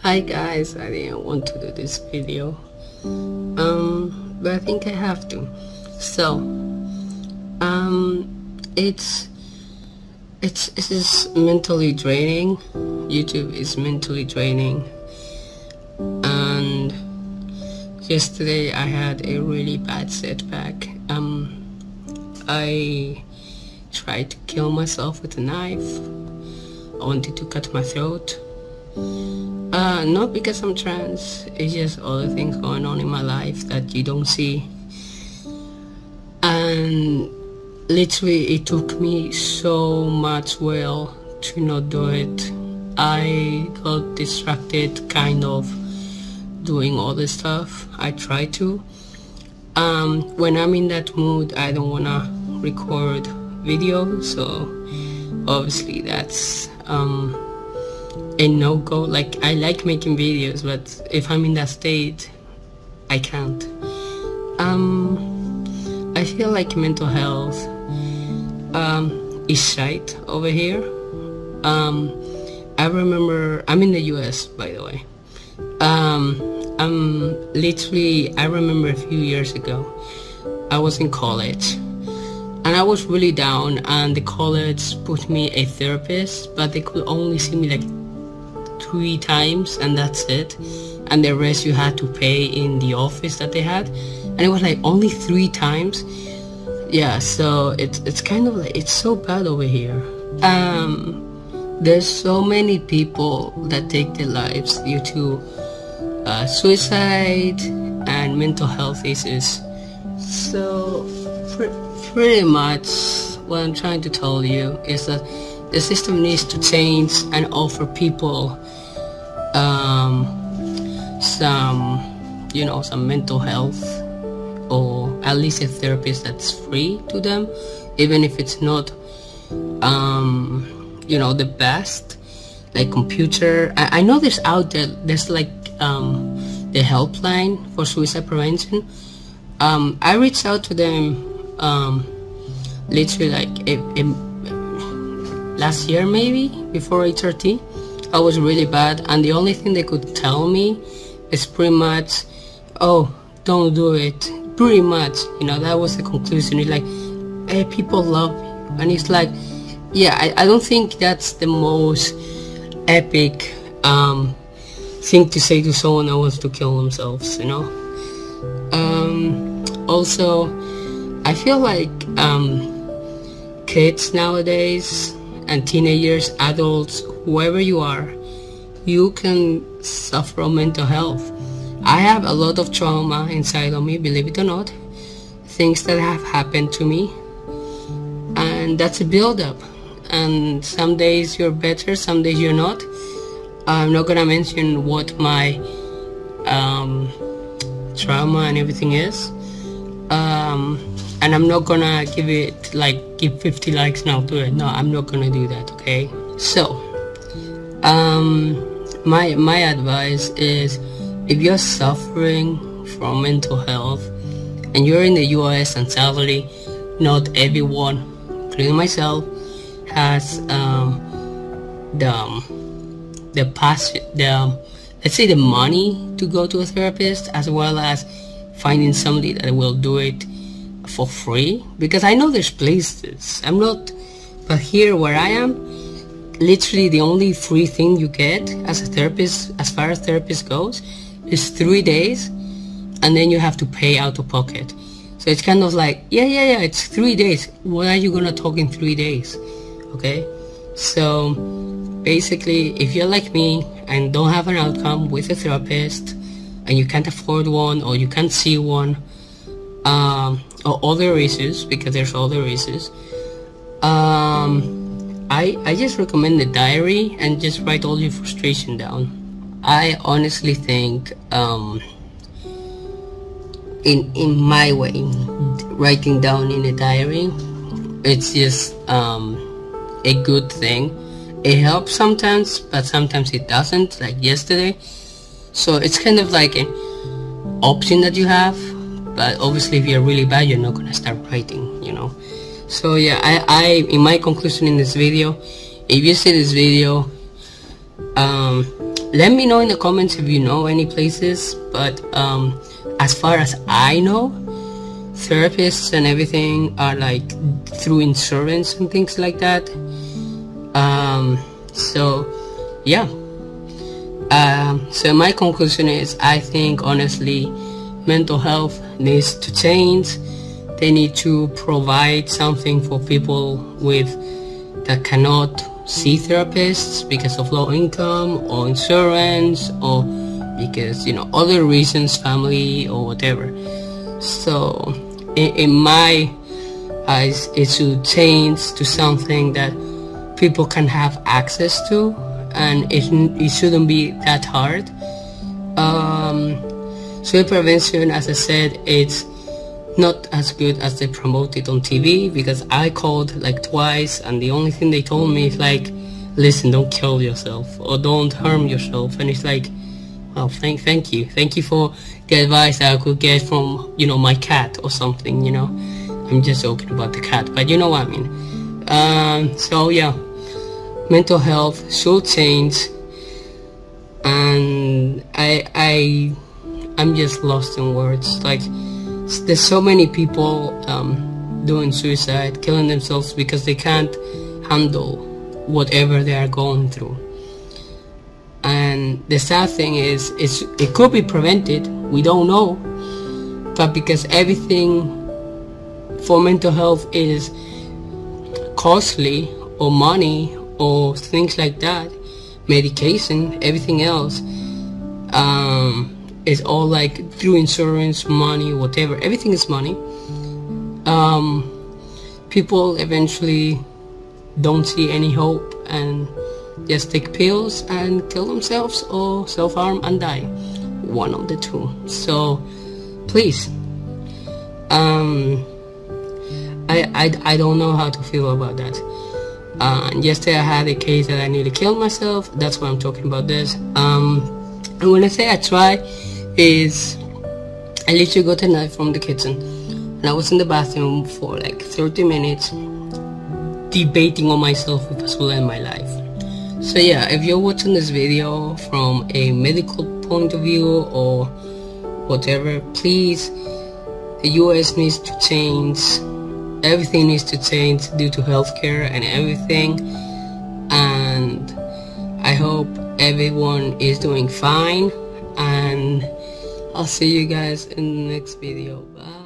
Hi guys, I didn't want to do this video, but I think I have to. So, it's just mentally draining. YouTube is mentally draining, and yesterday I had a really bad setback. I tried to kill myself with a knife. I wanted to cut my throat. Not because I'm trans, it's just other things going on in my life that you don't see. And literally it took me so much will to not do it. I got distracted kind of doing all this stuff. I try to. When I'm in that mood, I don't wanna record videos, so obviously that's a no-go. Like, I like making videos, but if I'm in that state, I can't. I feel like mental health is shite over here. I remember, I'm in the US, by the way. I remember a few years ago, I was in college and I was really down, and the college put me a therapist, but they could only see me like 3 times, and that's it, and the rest you had to pay in the office that they had, and it was like only 3 times. Yeah, so it's kind of like, it's so bad over here. There's so many people that take their lives due to suicide and mental health issues. So pretty much what I'm trying to tell you is that the system needs to change and offer people some mental health, or at least a therapist that's free to them, even if it's not the best, like computer. I know there's out there's like the helpline for suicide prevention. I reached out to them literally like last year, maybe before HRT. I was really bad, and the only thing they could tell me is pretty much, oh, don't do it. Pretty much, that was the conclusion. It's like, hey, people love you, and it's like, yeah, I don't think that's the most epic thing to say to someone that wants to kill themselves, Also, I feel like kids nowadays and teenagers, adults, whoever you are, you can suffer from mental health. I have a lot of trauma inside of me, believe it or not, things that have happened to me, and that's a build-up, and some days you're better, some days you're not. I'm not gonna mention what my trauma and everything is, and I'm not gonna give 50 likes now to it. No, I'm not gonna do that, okay? So my advice is, if you're suffering from mental health and you're in the US, and sadly not everyone, including myself, has let's say the money to go to a therapist, as well as finding somebody that will do it for free, because I know there's places, but here where I am, literally the only free thing you get as a therapist, as far as therapist goes, is 3 days, and then you have to pay out of pocket. So it's kind of like, yeah, it's 3 days. What are you gonna talk in 3 days? Okay, so basically, if you're like me and don't have an outcome with a therapist, and you can't afford one, or you can't see one, or other issues, because there's other issues, I just recommend the diary and just write all your frustration down. I honestly think, in my way, writing down in a diary, it's just a good thing. It helps sometimes, but sometimes it doesn't, like yesterday. So it's kind of like an option that you have, but obviously if you're really bad, you're not gonna start writing, So yeah, I in my conclusion in this video, if you see this video, let me know in the comments if you know any places, but as far as I know, therapists and everything are like through insurance and things like that. So yeah, so my conclusion is, I think honestly mental health needs to change. They need to provide something for people that cannot see therapists because of low income or insurance, or because, you know, other reasons, family or whatever. So in my eyes, it should change to something that people can have access to, and it shouldn't be that hard. Suicide prevention, as I said, it's not as good as they promote it on TV, because I called like twice and the only thing they told me is like, listen, don't kill yourself or don't harm yourself. And it's like, well, thank you for the advice that I could get from, you know, my cat or something, you know. I'm just joking about the cat, but you know what I mean. So yeah, mental health should change, and I'm just lost in words. Like, there's so many people doing suicide, killing themselves because they can't handle whatever they are going through. And the sad thing is, it could be prevented, we don't know, but because everything for mental health is costly, or money, or things like that, medication, everything else, is all like through insurance, money, whatever, everything is money. People eventually don't see any hope and just take pills and kill themselves, or self-harm and die, one of the two. So please, I don't know how to feel about that. Yesterday I had a case that I nearly killed myself. That's why I'm talking about this. And when I say I try, is I literally got a knife from the kitchen and I was in the bathroom for like 30 minutes debating on myself if I should end my life. So yeah, if you're watching this video from a medical point of view or whatever, please, the US needs to change. Everything needs to change due to healthcare and everything. And I hope everyone is doing fine, and I'll see you guys in the next video. Bye.